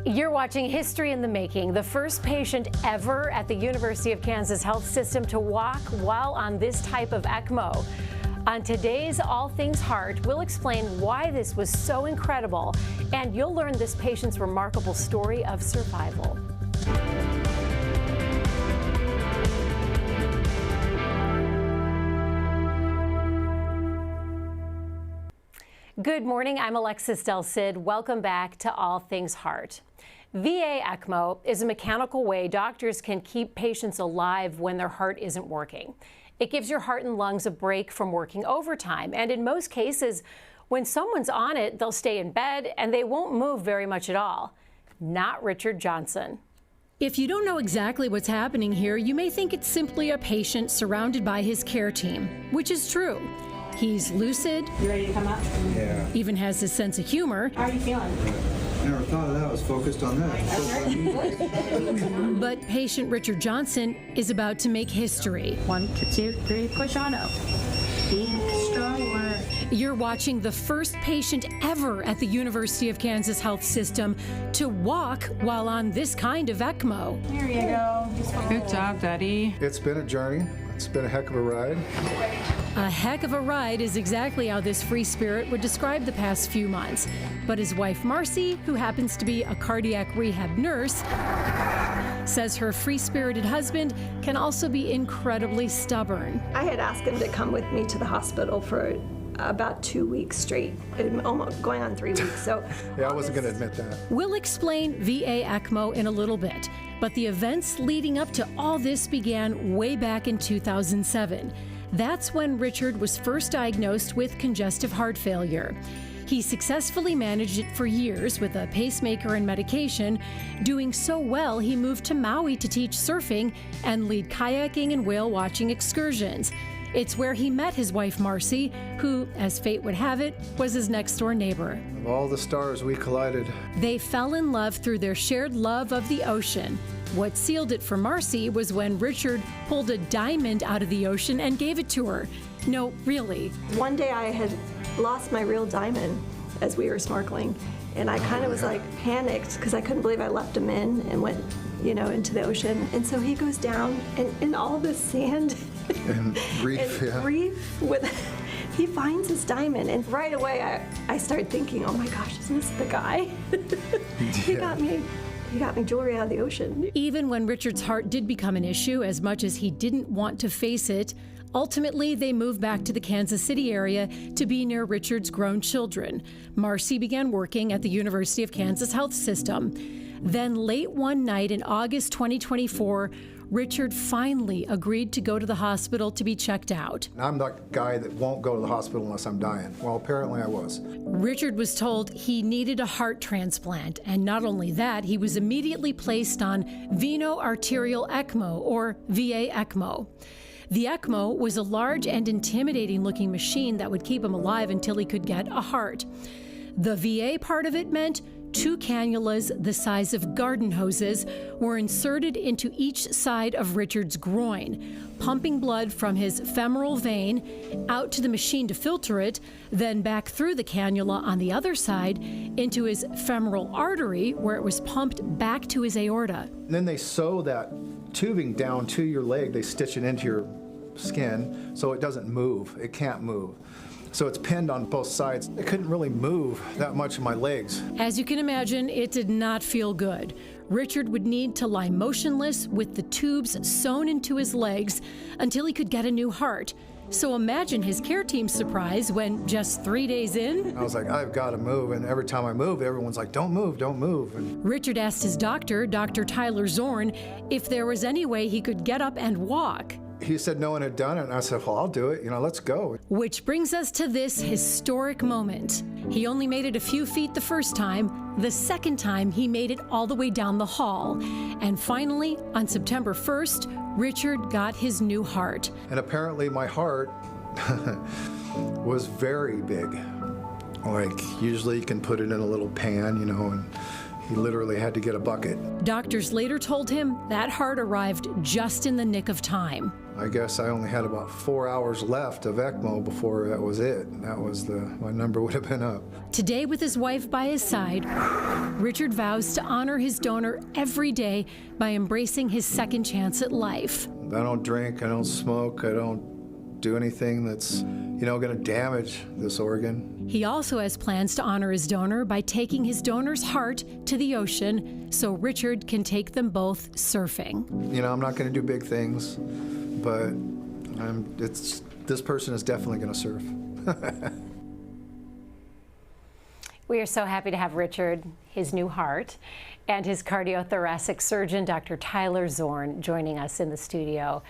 You're watching History in the Making, the first patient ever at the University of Kansas Health System to walk while on this type of ECMO. On today's All Things Heart, we'll explain why this was so incredible, and you'll learn this patient's remarkable story of survival. Good morning, I'm Alexis Del Cid. Welcome back to All Things Heart. VA ECMO is a mechanical way doctors can keep patients alive when their heart isn't working. It gives your heart and lungs a break from working overtime, and in most cases, when someone's on it, they'll stay in bed and they won't move very much at all. Not Richard Johnson. If you don't know exactly what's happening here, you may think it's simply a patient surrounded by his care team, which is true. He's lucid. You ready to come up? Yeah. Even has his sense of humor. How are you feeling? Never thought of that. I was focused on that. But patient Richard Johnson is about to make history. 1, 2, 3, push on up. Be strong work. You're watching the first patient ever at the University of Kansas Health System to walk while on this kind of ECMO. Here you go. Good job, Daddy. It's been a journey. It's been a heck of a ride. A heck of a ride is exactly how this free spirit would describe the past few months. But his wife, Marcy, who happens to be a cardiac rehab nurse, says her free-spirited husband can also be incredibly stubborn. I had asked him to come with me to the hospital for about 2 weeks straight, almost going on 3 weeks. So yeah, I wasn't going to admit that. We'll explain VA ECMO in a little bit, but the events leading up to all this began way back in 2007. That's when Richard was first diagnosed with congestive heart failure. He successfully managed it for years with a pacemaker and medication. Doing so well, he moved to Maui to teach surfing and lead kayaking and whale watching excursions. It's where he met his wife, Marcy, who, as fate would have it, was his next-door neighbor. Of all the stars, we collided. They fell in love through their shared love of the ocean. What sealed it for Marcy was when Richard pulled a diamond out of the ocean and gave it to her. No, really. one day I had lost my real diamond as we were snorkeling, and I kind of was like panicked because I couldn't believe I left him in and went, into the ocean. And so he goes down, and in all this sand And reef, and reef he finds his diamond, and right away I started thinking, oh my gosh, isn't this the guy? He got me jewelry out of the ocean. Even when Richard's heart did become an issue, as much as he didn't want to face it, ultimately they moved back to the Kansas City area to be near Richard's grown children. Marcy began working at the University of Kansas Health System. Then late one night in August 2024, Richard finally agreed to go to the hospital to be checked out. I'm the guy that won't go to the hospital unless I'm dying. Well, apparently I was. Richard was told he needed a heart transplant, and not only that, he was immediately placed on veno-arterial ECMO, or VA ECMO. The ECMO was a large and intimidating-looking machine that would keep him alive until he could get a heart. The VA part of it meant 2 cannulas the size of garden hoses were inserted into each side of Richard's groin, pumping blood from his femoral vein out to the machine to filter it, then back through the cannula on the other side into his femoral artery, where it was pumped back to his aorta. And then they sew that tubing down to your leg. They stitch it into your skin so it doesn't move. It can't move. So it's pinned on both sides. I couldn't really move that much of my legs. As you can imagine, it did not feel good. Richard would need to lie motionless with the tubes sewn into his legs until he could get a new heart. So imagine his care team's surprise when just 3 days in, I was like, I've got to move. And every time I move, everyone's like, don't move, don't move. And Richard asked his doctor, Dr. Tyler Zorn, if there was any way he could get up and walk. he said no one had done it, and I said, well, I'll do it, let's go. Which brings us to this historic moment. He only made it a few feet the first time. The second time, he made it all the way down the hall. And finally, on September 1st, Richard got his new heart. And apparently my heart was very big. Like, usually you can put it in a little pan, and He literally had to get a bucket. Doctors later told him that heart arrived just in the nick of time. I guess I only had about 4 hours left of ECMO before that was it. That was my number would have been up. Today, with his wife by his side, Richard vows to honor his donor every day by embracing his second chance at life. I don't drink, I don't smoke, I don't do anything that's, going to damage this organ. He also has plans to honor his donor by taking his donor's heart to the ocean so Richard can take them both surfing. I'm not going to do big things, but this person is definitely going to surf. We are so happy to have Richard, his new heart, and his cardiothoracic surgeon, Dr. Tyler Zorn, joining us in the studio.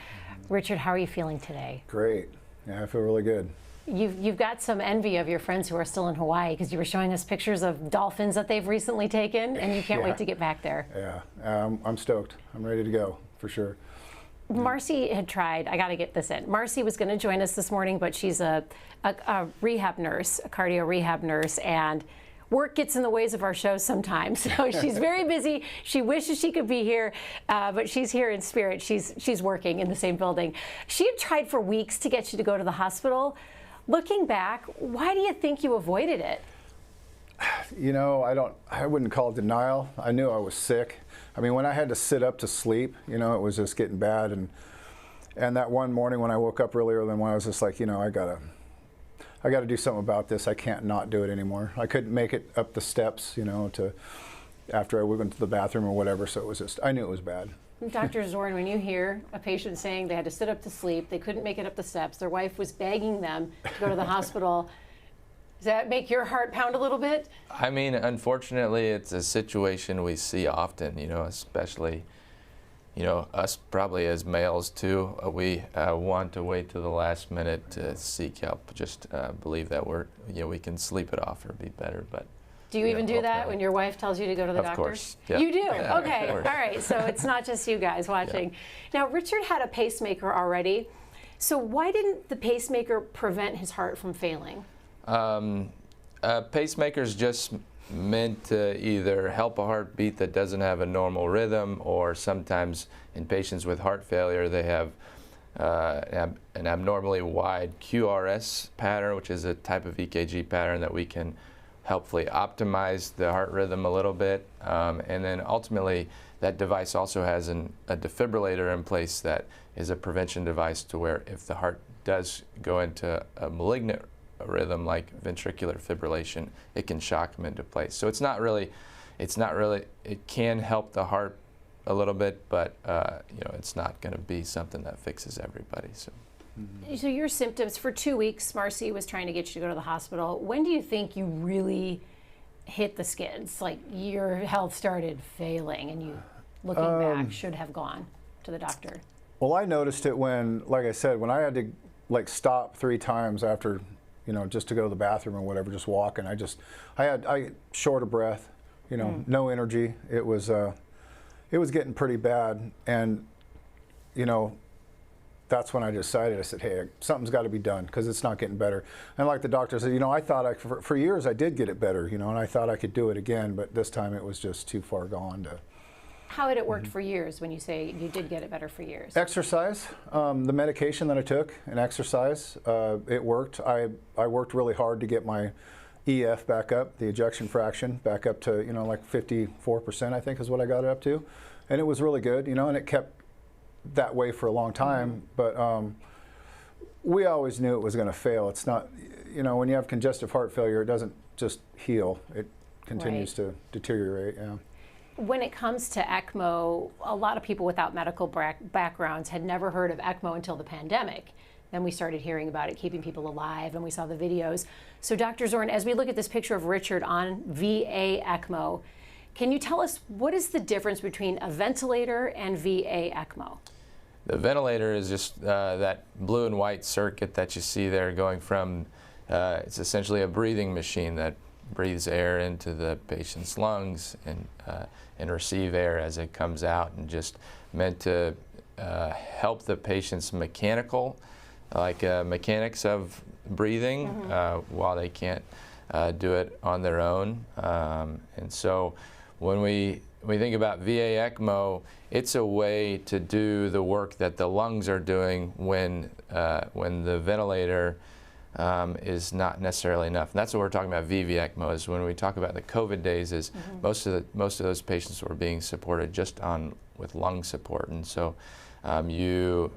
Richard, how are you feeling today? Great. Yeah, I feel really good. You've got some envy of your friends who are still in Hawaii because you were showing us pictures of dolphins that they've recently taken, and you can't wait to get back there. Yeah, I'm stoked. I'm ready to go, for sure. Marcy had tried, I got to get this in. Marcy was going to join us this morning, but she's a rehab nurse, a cardio rehab nurse, and work gets in the ways of our shows sometimes. So she's very busy. She wishes she could be here, but she's here in spirit. She's working in the same building. She had tried for weeks to get you to go to the hospital. Looking back, why do you think you avoided it? I wouldn't call it denial. I knew I was sick. I mean, when I had to sit up to sleep, it was just getting bad. And that one morning when I woke up really early, I was just like, I gotta do something about this. I can't not do it anymore. I couldn't make it up the steps, after I went to the bathroom or whatever. So it was just, I knew it was bad. Dr. Zorn, when you hear a patient saying they had to sit up to sleep, they couldn't make it up the steps, their wife was begging them to go to the hospital, does that make your heart pound a little bit? I mean, unfortunately, it's a situation we see often, especially, us probably as males too. We want to wait to the last minute to seek help. Just believe that we can sleep it off or be better. But do you even do that when your wife tells you to go to the doctor? Of course. Yeah. You do? Yeah, okay. All right. So it's not just you guys watching. Yeah. Now, Richard had a pacemaker already. So why didn't the pacemaker prevent his heart from failing? Pacemakers just meant to either help a heartbeat that doesn't have a normal rhythm, or sometimes in patients with heart failure they have an abnormally wide QRS pattern, which is a type of EKG pattern that we can helpfully optimize the heart rhythm a little bit. And then ultimately that device also has a defibrillator in place that is a prevention device to where if the heart does go into a malignant rhythm like ventricular fibrillation, it can shock them into place. So it can help the heart a little bit, but it's not going to be something that fixes everybody. So your symptoms for 2 weeks, Marcy was trying to get you to go to the hospital. When do you think you really hit the skids? Like your health started failing and you, looking back, should have gone to the doctor? Well, I noticed it when, like I said, when I had to stop 3 times after, just to go to the bathroom or whatever, just walking. I short of breath, no energy. It was getting pretty bad, and that's when I decided. I said, hey, something's got to be done because it's not getting better. And like the doctor said, I thought for years I did get it better, and I thought I could do it again, but this time it was just too far gone to. How had it worked for years when you say you did get it better for years? Exercise, the medication that I took and exercise, it worked. I worked really hard to get my EF back up, the ejection fraction, back up to, like 54%, I think is what I got it up to. And it was really good, and it kept that way for a long time. But we always knew it was going to fail. It's not, when you have congestive heart failure, it doesn't just heal. It continues to deteriorate, yeah. When it comes to ECMO, a lot of people without medical backgrounds had never heard of ECMO until the pandemic. Then we started hearing about it, keeping people alive, and we saw the videos. So Dr. Zorn, as we look at this picture of Richard on VA ECMO, can you tell us what is the difference between a ventilator and VA ECMO? The ventilator is just that blue and white circuit that you see there going from, it's essentially a breathing machine that breathes air into the patient's lungs and receive air as it comes out, and just meant to help the patient's mechanics of breathing while they can't do it on their own. And so when we think about VA ECMO, it's a way to do the work that the lungs are doing when the ventilator is not necessarily enough. And that's what we're talking about VV ECMO is when we talk about the COVID days is most of those patients were being supported just with lung support. And so you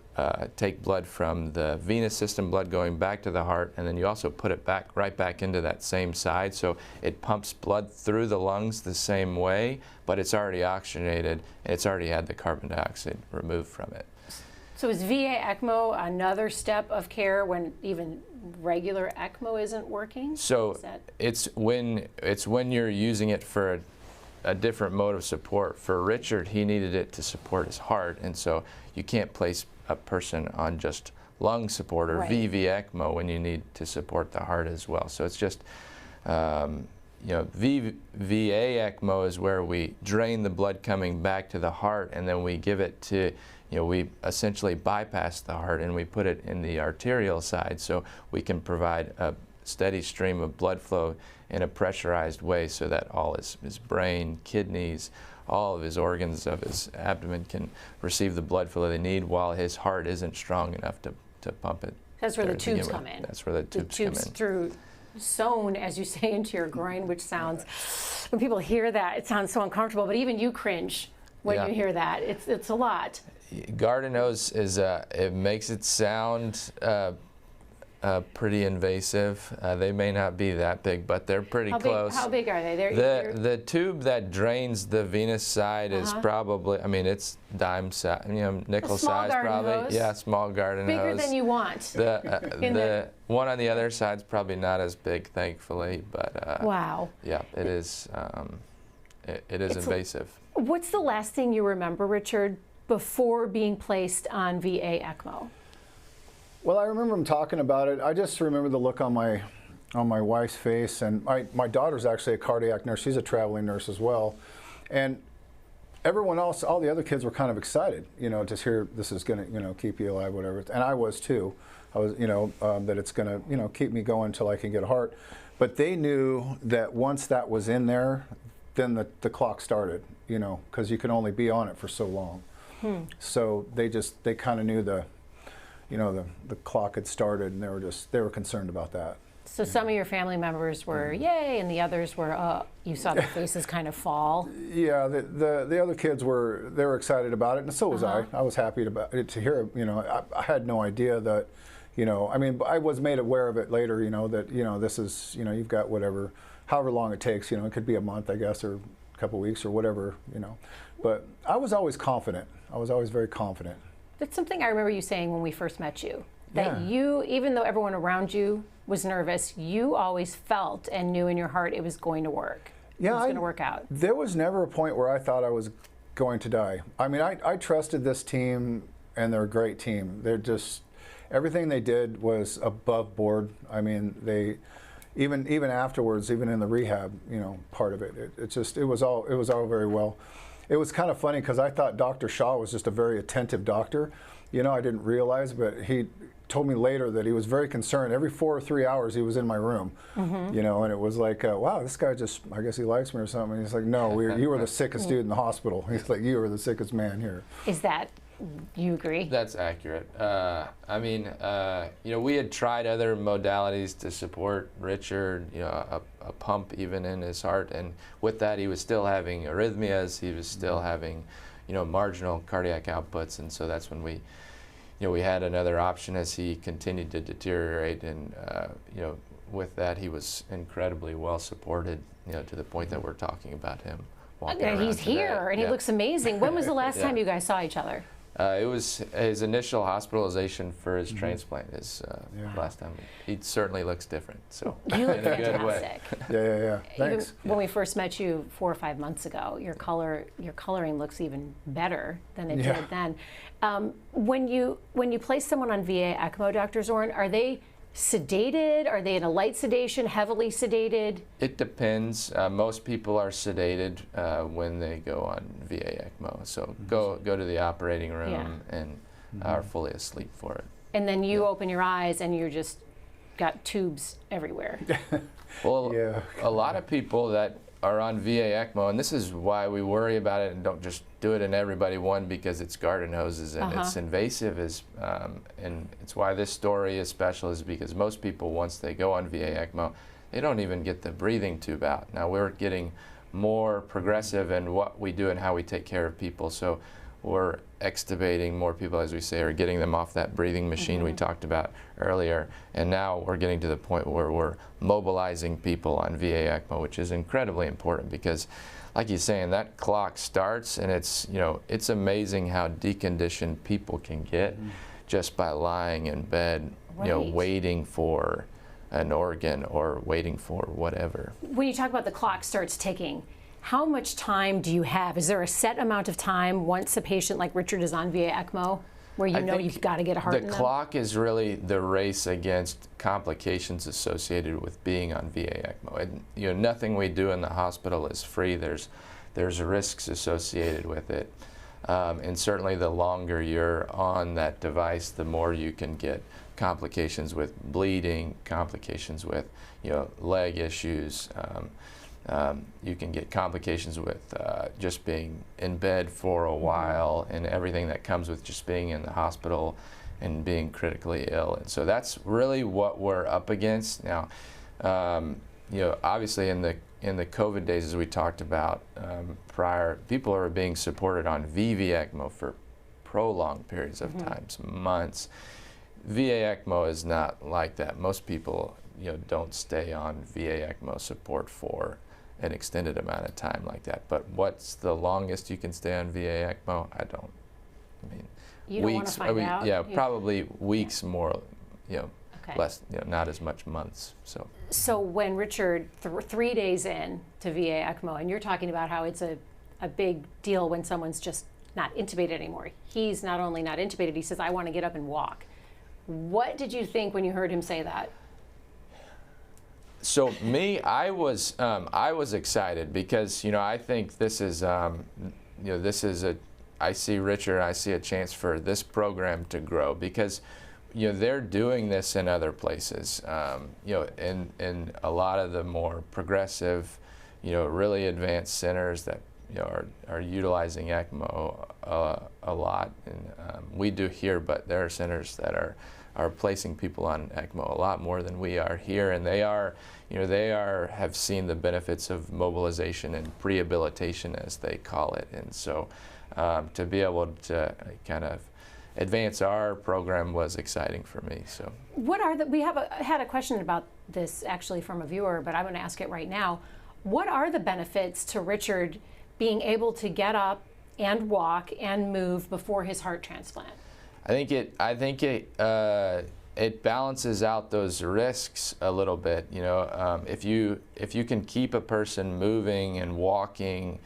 take blood from the venous system, blood going back to the heart, and then you also put it right back into that same side. So it pumps blood through the lungs the same way, but it's already oxygenated and it's already had the carbon dioxide removed from it. So is VA ECMO another step of care when even regular ECMO isn't working? So it's when you're using it for a different mode of support. For Richard, he needed it to support his heart, and so you can't place a person on just lung support or VV ECMO when you need to support the heart as well. So it's just, VA ECMO is where we drain the blood coming back to the heart, and then we give it to, we essentially bypass the heart and we put it in the arterial side so we can provide a steady stream of blood flow in a pressurized way so that all his brain, kidneys, all of his organs of his abdomen can receive the blood flow they need while his heart isn't strong enough to pump it. That's where the tubes come in. That's where the tubes come in. Sewn, as you say, into your groin, which sounds, when people hear that, it sounds so uncomfortable, but even you cringe when you hear that. It's a lot. Garden hose it makes it sound pretty invasive. They may not be that big, but they're pretty close. How big are they? The tube that drains the venous side is probably, it's dime size, nickel size probably. Hose. Yeah, small garden hose. Bigger than you want. The one on the other side's probably not as big, thankfully, but wow. Yeah, it is. It is invasive. What's the last thing you remember, Richard, before being placed on VA ECMO? Well, I remember him talking about it. I just remember the look on my wife's face, and my daughter's actually a cardiac nurse. She's a traveling nurse as well, and everyone else, all the other kids were kind of excited, to hear this is going to, keep you alive, whatever. And I was too. I was, that it's going to, keep me going until I can get a heart. But they knew that once that was in there, then the clock started, because you can only be on it for so long. So they kind of knew the clock had started, and they were concerned about that. So some of your family members were yay, and the others were you saw their faces kind of fall. Yeah, the other kids were excited about it, and so was I. I was happy to hear it. I had no idea that, I was made aware of it later. That this is you've got however long it takes. It could be a month, I guess, or a couple weeks or whatever. But I was always confident. I was always very confident. That's something I remember you saying when we first met you. That you, even though everyone around you was nervous, you always felt and knew in your heart it was going to work. Yeah, it was going to work out. There was never a point where I thought I was going to die. I trusted this team, and they're a great team. They're just, everything they did was above board. They, even afterwards, even in the rehab, part of it, it was all very well. It was kind of funny because I thought Dr. Shaw was just a very attentive doctor. I didn't realize, but he told me later that he was very concerned. Every 4 or 3 hours he was in my room, and it was like, wow, this guy just, I guess he likes me or something. And he's like, no, you were the sickest dude in the hospital. He's like, you were the sickest man here. Is that, you agree? That's accurate. We had tried other modalities to support Richard, a pump even in his heart, and with that he was still having arrhythmias, he was still having, marginal cardiac outputs, and so that's when we had another option as he continued to deteriorate, and with that he was incredibly well supported, to the point that we're talking about him walking around he's today. here, and he looks amazing. When was the last time you guys saw each other? It was his initial hospitalization for his transplant. Last time. He certainly looks different. So you look in a good way. fantastic. Yeah. Thanks. When we first met you 4 or 5 months ago, your coloring looks even better than it did then. When you place someone on VA ECMO, Dr. Zorn, are they sedated? Are they in a light sedation, heavily sedated? It depends. Most people are sedated when they go on VA ECMO. So go to the operating room and are fully asleep for it. And then you open your eyes and you're just got tubes everywhere. Well, a lot of people that are on VA ECMO, and this is why we worry about it and don't just do it in everybody, one, because it's garden hoses and it's invasive, and it's why this story is special, is because most people, once they go on VA ECMO, they don't even get the breathing tube out. Now we're getting more progressive in what we do and how we take care of people, so we're extubating more people, as we say, or getting them off that breathing machine we talked about earlier. And now we're getting to the point where we're mobilizing people on VA ECMO, which is incredibly important because, like you're saying, that clock starts, and it's, you know, it's amazing how deconditioned people can get just by lying in bed, you know, waiting for an organ or waiting for whatever. When you talk about the clock starts ticking, how much time do you have? Is there a set amount of time once a patient like Richard is on VA ECMO where you know you've got to get a heart in them? The clock is really the race against complications associated with being on VA ECMO. And, you know, nothing we do in the hospital is free. There's risks associated with it. And certainly the longer you're on that device, the more you can get complications with bleeding, complications with, you know, leg issues. You can get complications with just being in bed for a while, and everything that comes with just being in the hospital and being critically ill. And so that's really what we're up against now. You know, obviously in the COVID days, as we talked about prior, people are being supported on VV ECMO for prolonged periods of times, months. VA ECMO is not like that. Most people, you know, don't stay on VA ECMO support for an extended amount of time like that. But what's the longest you can stay on VA ECMO? I don't. I mean, you don't want to find out? Yeah, probably weeks more. You know, less. You know, not as much months. So when Richard, 3 days in to VA ECMO, and you're talking about how it's a big deal when someone's just not intubated anymore. He's not only not intubated, he says, I want to get up and walk. What did you think when you heard him say that? So I was excited because, you know, I think this is, you know, I see Richard, I see a chance for this program to grow because, you know, they're doing this in other places, you know, in a lot of the more progressive, you know, really advanced centers that, you know, are utilizing ECMO a lot, and we do here, but there are centers that are placing people on ECMO a lot more than we are here, and they are, you know, have seen the benefits of mobilization and prehabilitation, as they call it, and so to be able to kind of advance our program was exciting for me. So what are we had a question about this actually from a viewer, but I'm going to ask it right now. What are the benefits to Richard being able to get up and walk and move before his heart transplant? I think it balances out those risks a little bit. You know, if you can keep a person moving and walking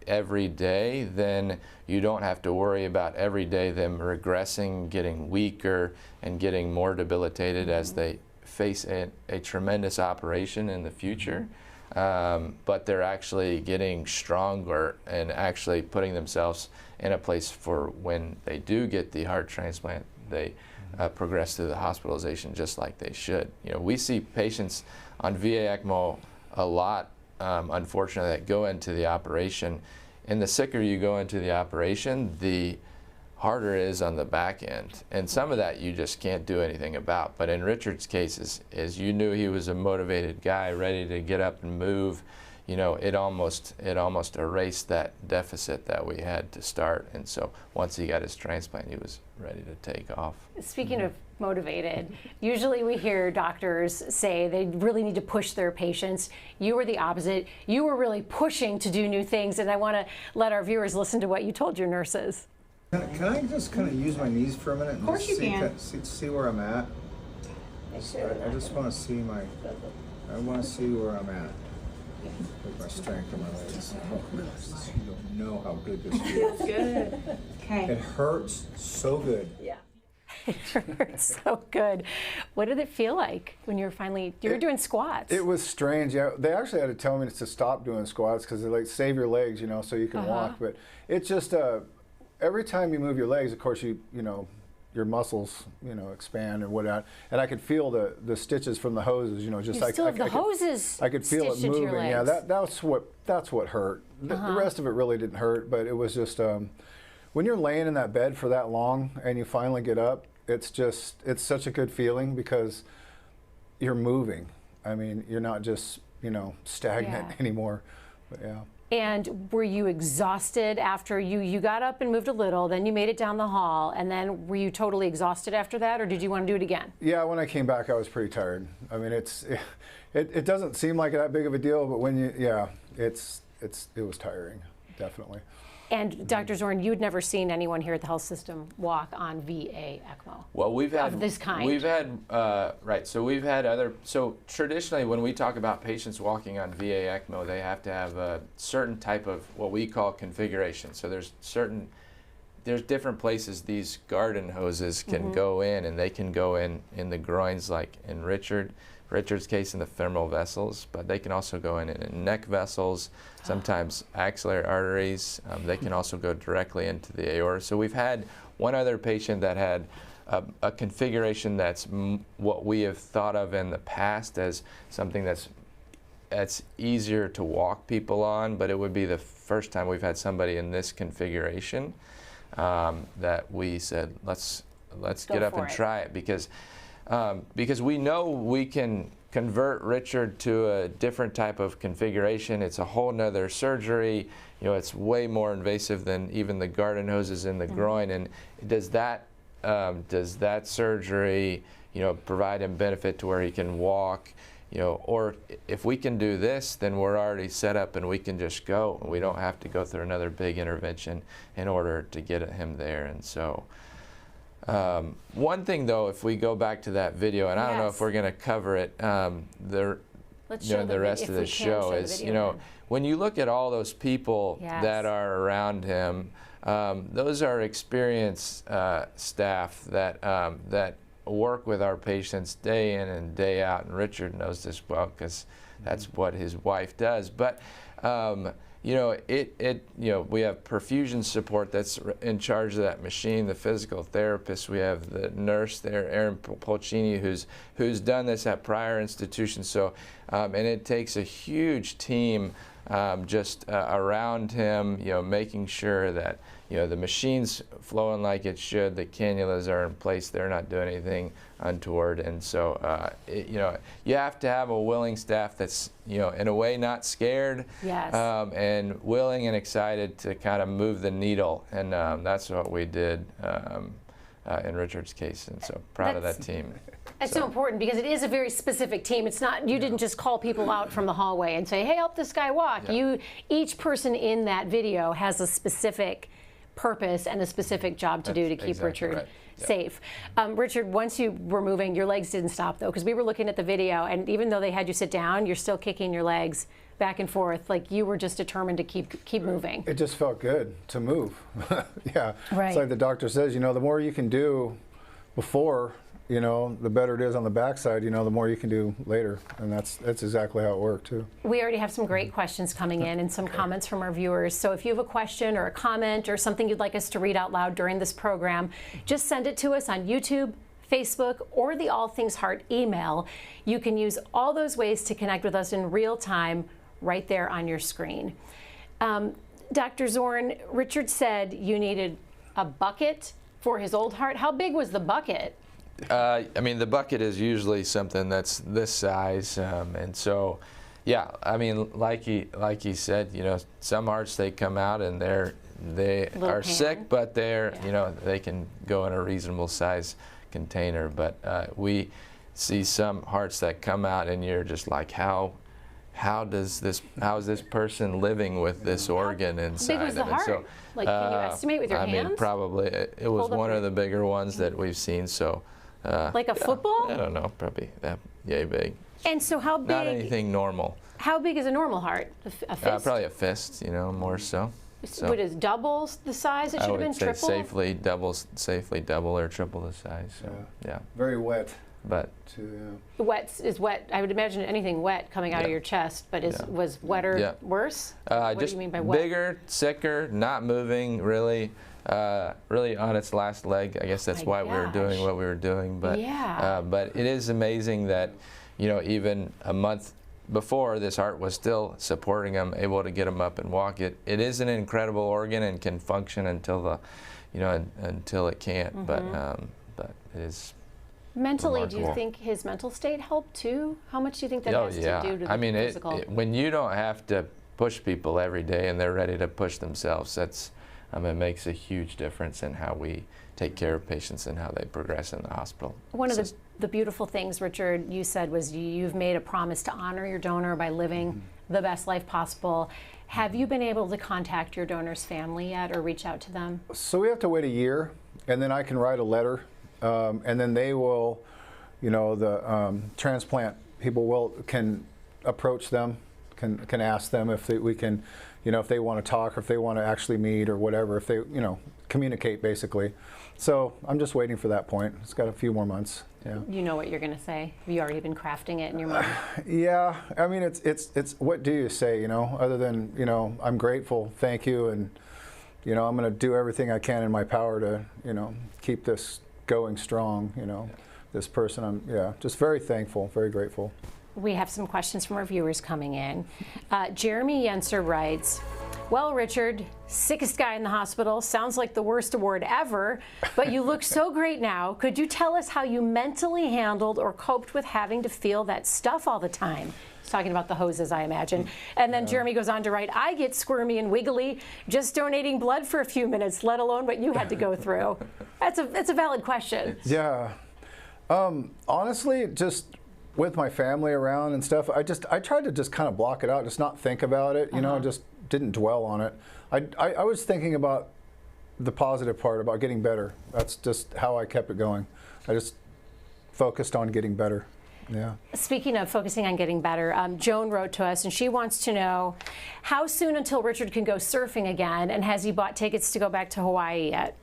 every day, then you don't have to worry about every day them regressing, getting weaker, and getting more debilitated as they face a tremendous operation in the future. But they're actually getting stronger and actually putting themselves in a place for when they do get the heart transplant, they progress through the hospitalization just like they should. You know, we see patients on VA ECMO a lot, unfortunately, that go into the operation. And the sicker you go into the operation, the harder it is on the back end. And some of that you just can't do anything about. But in Richard's case, is you knew he was a motivated guy, ready to get up and move. You know, it almost erased that deficit that we had to start. And so once he got his transplant, he was ready to take off. Speaking of motivated, usually we hear doctors say they really need to push their patients. You were the opposite. You were really pushing to do new things, and I want to let our viewers listen to what you told your nurses. Can I just kind of use my knees for a minute and course just you can. see where I'm at? I just want to see where I'm at with my strength in my legs. You don't know how good this feels. Good. Okay. It hurts so good. Yeah. It hurts so good. What did it feel like when you were doing squats? It was strange. Yeah, they actually had to tell me to stop doing squats because they're like, save your legs, you know, so you can walk. But it's just every time you move your legs, of course, you know, your muscles, you know, expand and whatnot. And I could feel the stitches from the hoses, you know, just You still have the hoses I could feel it stitched into your moving. Yeah, legs. that's what hurt. The rest of it really didn't hurt, but it was just when you're laying in that bed for that long and you finally get up, it's such a good feeling because you're moving. I mean, you're not just, you know, stagnant anymore. But yeah. And were you exhausted after you got up and moved a little, then you made it down the hall, and then were you totally exhausted after that, or did you want to do it again? Yeah, when I came back, I was pretty tired. I mean, it doesn't seem like that big of a deal, but when you, it was tiring, definitely. And Dr. Zorn, you'd never seen anyone here at the health system walk on VA ECMO. Well, we've had of this kind. We've had right. So we've had other. So traditionally, when we talk about patients walking on VA ECMO, they have to have a certain type of what we call configuration. So there's different places these garden hoses can go in, and they can go in the groins, like in Richard's case, in the femoral vessels, but they can also go in neck vessels, sometimes axillary arteries. They can also go directly into the aorta. So we've had one other patient that had a configuration that's what we have thought of in the past as something that's easier to walk people on, but it would be the first time we've had somebody in this configuration that we said, let's get up and try it, because we know we can convert Richard to a different type of configuration. It's a whole nother surgery. You know, it's way more invasive than even the garden hoses in the groin. And does that surgery, you know, provide him benefit to where he can walk? You know, or if we can do this, then we're already set up and we can just go. We don't have to go through another big intervention in order to get him there. And so. One thing, though, if we go back to that video, and I don't know if we're going to cover it, the rest of the show is, you know, when you look at all those people that are around him, those are experienced staff that work with our patients day in and day out, and Richard knows this well because that's what his wife does. But you know, we have perfusion support that's in charge of that machine, the physical therapist. We have the nurse there, Erin Polcini, who's done this at prior institutions. So, and it takes a huge team just around him, you know, making sure that, you know, the machine's flowing like it should, the cannulas are in place, they're not doing anything untoward. And so, you know, you have to have a willing staff that's, you know, in a way not scared, and willing and excited to kind of move the needle. And that's what we did in Richard's case. And so proud of that team. It's so important because it is a very specific team. It's not, you didn't just call people out from the hallway and say, hey, help this guy walk. Each person in that video has a specific purpose and a specific job to do to keep Richard safe. Richard, once you were moving, your legs didn't stop, though, because we were looking at the video, and even though they had you sit down, you're still kicking your legs back and forth, like you were just determined to keep moving. It just felt good to move. Right. It's like the doctor says, you know, the more you can do before, you know, the better it is on the backside, you know, the more you can do later. And that's exactly how it worked, too. We already have some great questions coming in and some comments from our viewers. So if you have a question or a comment or something you'd like us to read out loud during this program, just send it to us on YouTube, Facebook, or the All Things Heart email. You can use all those ways to connect with us in real time right there on your screen. Dr. Zorn, Richard said you needed a bucket for his old heart. How big was the bucket? I mean, the bucket is usually something that's this size, and so, yeah. I mean, like he said, you know, some hearts, they come out and they are sick, but you know, they can go in a reasonable size container. But we see some hearts that come out, and you're just like, how is this person living with this organ inside? How big was the heart? So, like, can you estimate with your hands? I mean, probably it was one of the bigger ones that we've seen. So. Like a football? I don't know, probably that yay big. And so how big? Not anything normal. How big is a normal heart? A fist? Probably a fist, you know, more so. Would it double the size? It should have been triple? Safely double or triple the size. So, yeah. Very wet. but Wet is wet. I would imagine anything wet coming out of your chest, but was wetter worse? What just do you mean by wet? bigger, sicker, not moving really. Really on its last leg. I guess that's why we were doing what we were doing. But but it is amazing that, you know, even a month before, this heart was still supporting him, able to get him up and walk. It is an incredible organ and can function until the, you know, until it can't. But it is. Mentally, remarkable. do you think his mental state helped too? How much do you think that has to do to the I mean, physical? When you don't have to push people every day and they're ready to push themselves, that's. It makes a huge difference in how we take care of patients and how they progress in the hospital. One of the beautiful things, Richard, you said was you've made a promise to honor your donor by living the best life possible. Have you been able to contact your donor's family yet or reach out to them? So we have to wait a year, and then I can write a letter, and then they will, you know, the transplant people can approach them, can ask them if we can, you know, if they want to talk or if they want to actually meet or whatever, if they, you know, communicate basically. So I'm just waiting for that point. It's got a few more months. Yeah. You know what you're going to say? Have you already been crafting it in your mind? Yeah. I mean, it's what do you say, you know, other than, you know, I'm grateful, thank you, and, you know, I'm going to do everything I can in my power to, you know, keep this going strong, you know, this person. I'm, just very thankful, very grateful. We have some questions from our viewers coming in. Jeremy Yenser writes, well, Richard, sickest guy in the hospital, sounds like the worst award ever, but you look so great now. Could you tell us how you mentally handled or coped with having to feel that stuff all the time? He's talking about the hoses, I imagine. And then Jeremy goes on to write, I get squirmy and wiggly just donating blood for a few minutes, let alone what you had to go through. That's a valid question. Yeah. Honestly, just with my family around and stuff, I tried to just kind of block it out, just not think about it, you know, just didn't dwell on it. I was thinking about the positive part, about getting better. That's just how I kept it going. I just focused on getting better. Yeah. Speaking of focusing on getting better, Joan wrote to us and she wants to know how soon until Richard can go surfing again, and has he bought tickets to go back to Hawaii yet?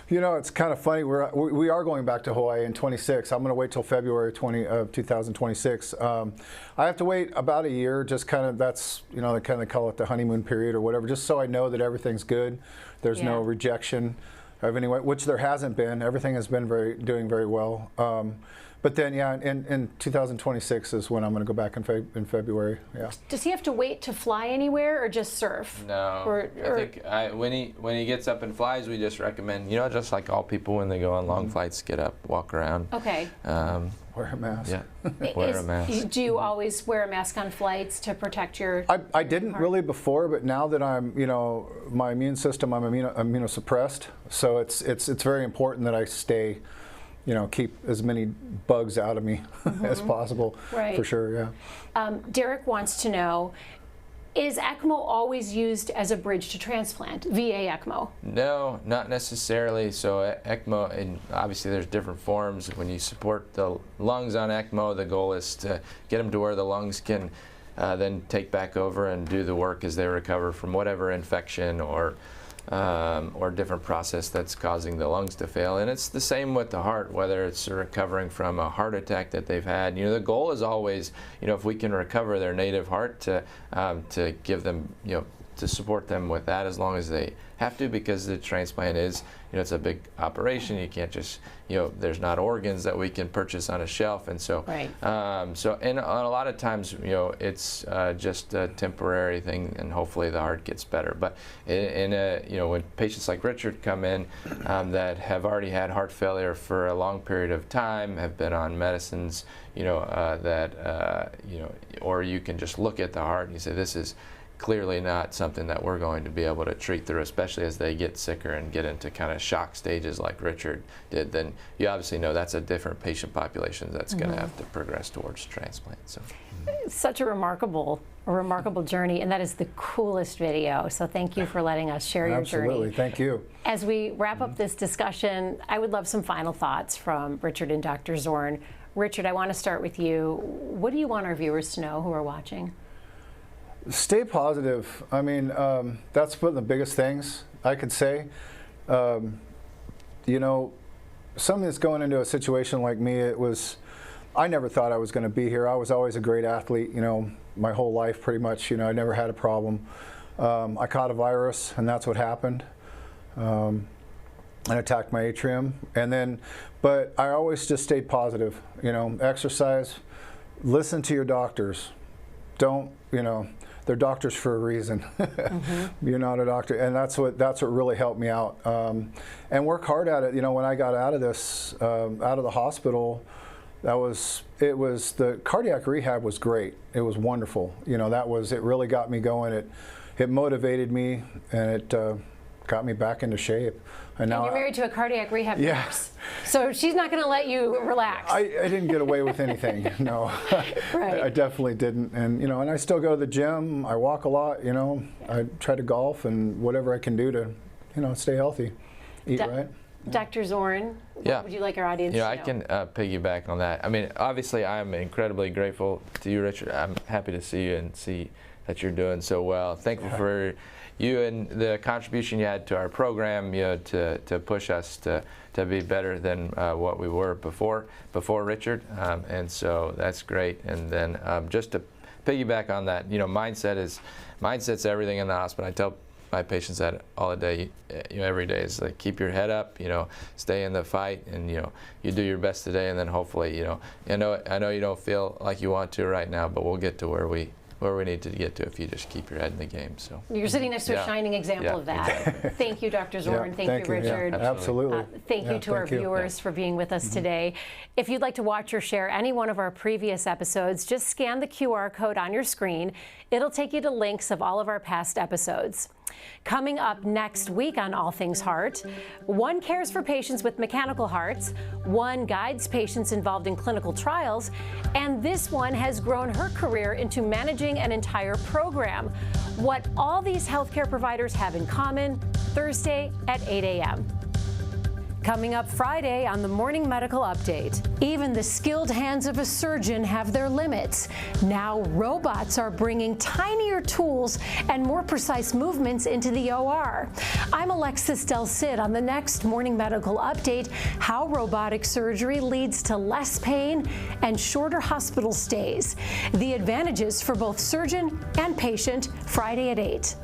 You know, it's kind of funny. We are going back to Hawaii in 26. I'm going to wait till February 2026. I have to wait about a year. Just kind of, that's, you know, they kind of call it the honeymoon period or whatever, just so I know that everything's good. There's no rejection of any way, which there hasn't been. Everything has been doing very well. But then, yeah, in 2026 is when I'm going to go back in February. Yeah. Does he have to wait to fly anywhere or just surf? No. I think when he gets up and flies, we just recommend, you know, just like all people when they go on long flights, get up, walk around. Okay. Wear a mask. Yeah. Wear a mask. Do you always wear a mask on flights to protect your? I didn't really before, but now that I'm, you know, my immune system, I'm immunosuppressed, so it's very important that I stay, you know, keep as many bugs out of me as possible. Right. For sure, yeah. Derek wants to know, is ECMO always used as a bridge to transplant, VA ECMO? No, not necessarily. So ECMO, and obviously there's different forms. When you support the lungs on ECMO, the goal is to get them to where the lungs can then take back over and do the work as they recover from whatever infection or different process that's causing the lungs to fail. And it's the same with the heart, whether it's recovering from a heart attack that they've had. You know, the goal is always, you know, if we can recover their native heart, to give them, you know, to support them with that as long as they have to, because the transplant is, you know, it's a big operation. You can't just, you know, there's not organs that we can purchase on a shelf, and so and a lot of times, you know, it's just a temporary thing, and hopefully the heart gets better. But you know, when patients like Richard come in that have already had heart failure for a long period of time, have been on medicines, you know, you know, or you can just look at the heart and you say, this is clearly not something that we're going to be able to treat through, especially as they get sicker and get into kind of shock stages like Richard did. Then you obviously know that's a different patient population that's going to have to progress towards transplant. So, such a remarkable journey, and that is the coolest video. So thank you for letting us share your journey. Absolutely, thank you. As we wrap up this discussion, I would love some final thoughts from Richard and Dr. Zorn. Richard, I want to start with you. What do you want our viewers to know who are watching? Stay positive. I mean, that's one of the biggest things I could say. You know, something that's going into a situation like me, I never thought I was going to be here. I was always a great athlete, you know, my whole life pretty much. You know, I never had a problem. I caught a virus, and that's what happened. And attacked my atrium, but I always just stayed positive. You know, exercise, listen to your doctors. Don't, you know, they're doctors for a reason. You're not a doctor, and that's what really helped me out. And work hard at it. You know, when I got out of this, out of the hospital, the cardiac rehab was great. It was wonderful. You know, it really got me going. It motivated me, and it got me back into shape. And now you're married to a cardiac rehab nurse, so she's not going to let you relax. I didn't get away with anything. No, right. I definitely didn't. And you know, and I still go to the gym. I walk a lot. You know, I try to golf and whatever I can do to, you know, stay healthy, eat right. Dr. Zorn, what would you like our audience to know? I can piggyback on that. I mean, obviously, I'm incredibly grateful to you, Richard. I'm happy to see you and see that you're doing so well. Thankful for you and the contribution you had to our program, you know, to push us to be better than what we were before Richard, and so that's great. And then just to piggyback on that, you know, mindset's everything in the hospital. I tell my patients that all the day, you know, every day is like, keep your head up, you know, stay in the fight, and you know, you do your best today, and then hopefully, you know, I know you don't feel like you want to right now, but we'll get to where we need to get to if you just keep your head in the game. So you're sitting next to a shining example of that. Exactly. Thank you, Dr. Zorn. Thank you, Richard. Yeah, absolutely. Thank you to our viewers for being with us today. If you'd like to watch or share any one of our previous episodes, just scan the QR code on your screen. It'll take you to links of all of our past episodes. Coming up next week on All Things Heart, one cares for patients with mechanical hearts, one guides patients involved in clinical trials, and this one has grown her career into managing an entire program. What all these healthcare providers have in common, Thursday at 8 a.m. Coming up Friday on the Morning Medical Update. Even the skilled hands of a surgeon have their limits. Now robots are bringing tinier tools and more precise movements into the OR. I'm Alexis Del Cid on the next Morning Medical Update, how robotic surgery leads to less pain and shorter hospital stays. The advantages for both surgeon and patient, Friday at 8.